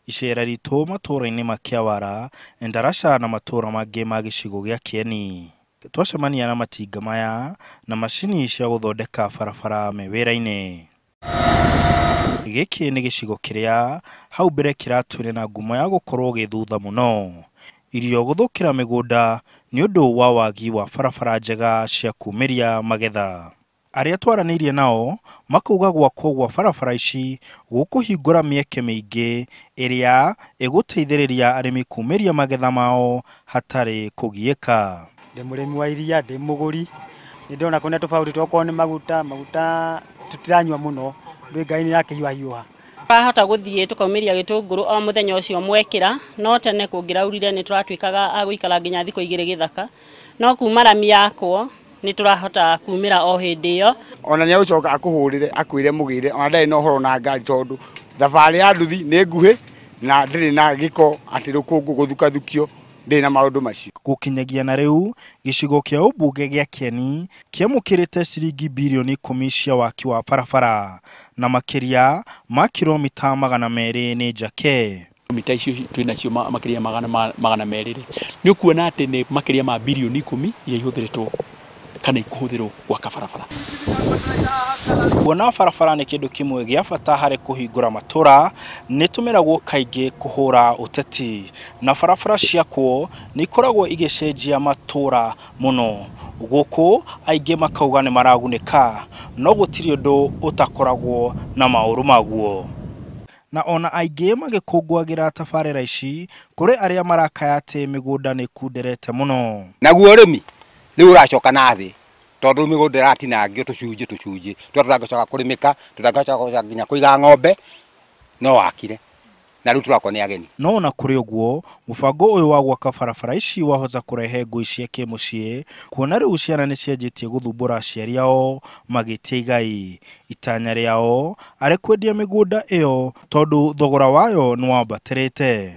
icera ritũ matũra-inĩ ma Kĩawara, Endarasha na matũra mangĩ ma gĩcigo gĩa Kieni. Twacemania na matinga maya na macini cia gũthondeka barabara me wĩra-inĩ. Gĩkĩ nĩ gĩcigo kĩrĩa hau mbere kĩratũire na ngumo ya gũkorwo gĩthutha mũno. Irio gũthũkĩra mĩgũnda nĩ ũndũ wa wagi wa barabara njega cia kumĩria magetha. Arĩa twaranĩirie nao makauga gwakwo gwa barabara ici gũkũhingũra mĩeke mĩingĩ ĩrĩa ĩgũteithĩrĩria arĩmi kumĩria magetha mao hatarĩ kũgiĩka. Ndĩ mũrĩmi wa iria, ndĩ mũgũri, nĩ ndona kwĩna tofauti tokorwo nĩ maguta tutiranyua mũno, ndĩ Ngai nĩ yakĩhiũha. Twahota gũthiĩ tũkaumĩria gĩtũngũrũ o mũthenya ũcio mwekĩra, no tene kũngĩraurire nĩ tũratuĩkaga agũikara nginya thikũ 2 gĩthaka, no kuma rami yakwo nĩ tũrahota kumĩra o hĩndĩ ĩyo. Ona nĩ agũcoka akũhũrĩre akwĩre mũgĩre, ona ndarĩ na ũhoro na ngari tondũ thabarĩ ya nduthi nĩ nguhĩ na ndĩrĩ na gĩko atĩ rũkũngũ gũthukathukio, ndĩrĩ na maũndũ macio. Gũkinyagia na rĩu gĩcigo kĩa ũmbunge gĩa Kieni kĩamũkĩrĩte ciringi birioni 10 cia waki wa barabara na makĩria ma kilomita 200 nĩ njake. Mita icio twĩnacio makĩria magana merĩ nĩ ũkuona atĩ nĩ makĩria ma birioni 10 iria ihũthĩrĩtwo kana ikuhũthĩrwo gwaka barabara. Kuona barabara nĩ kĩndũ kĩmwe gĩa bata harĩ kũhingũra matũra, nĩ tũmĩragwo kaingĩ kũhũra ũteti, na barabara ciakwo nĩ ikoragwo igĩcenjia matũra mũno. Gũkũ aingĩ makauga nĩ maragunĩka, no gũtirĩ ũndũ ũtakoragwo na maũru maguo. Na ona aingĩ magĩkũngũagĩra tabarĩra ici, kũrĩ arĩa marakaya atĩ mĩgũnda nĩ kunderete mũno. Naguo ũrĩmi rĩu ũracoka na thĩ tondũ mĩgũnda ĩratinangio tũcunjĩ tũtangĩcoka kũrĩmĩka, tũtangĩcoka nginya kũiga ng'ombe, no wakire na rĩu tũrakwo nĩ ageni. No na kũrĩ ũguo, mũbango ũyũ wa gwaka barabara ici wahota kũrehe ngũĩ cia kĩmũciĩ, kuona rĩu ciana nĩ cianjĩtie gũthumbũra aciari ao magĩtia igai. Itanya rĩao arĩ kwendia mĩgũnda ĩyo tondũ thogora wayo nĩ wambatĩrĩte.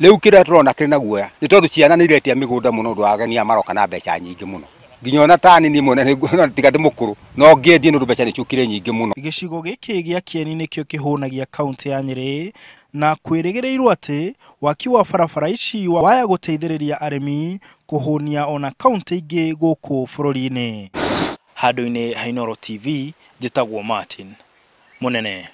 Rĩu kĩrĩa tũrona kĩrĩ na guoya nĩ tondũ ciana nĩ iretia mĩgũnda mũno, ũndũ wa ageni maroka na mbeca nyingĩ mũno. Nginya ona tani nĩ mwene tiga ndĩ mũkũrũ no ngĩendie nĩ mbeca nĩ ciũkire nyingĩ mũno. Gĩcigo gĩkĩ gĩa Kieni nĩkĩo kĩhũnagia kaunti ya Nyeri, na kwĩrĩgĩrĩirwo atĩ waki wa barabara ici waya gũteithĩrĩria arĩmi kũhũnia ona kaunti ingĩ gũkũ bũrũri-inĩ. Handũ-inĩ ha Inooro TV, njĩtagwo Martin Mũnene.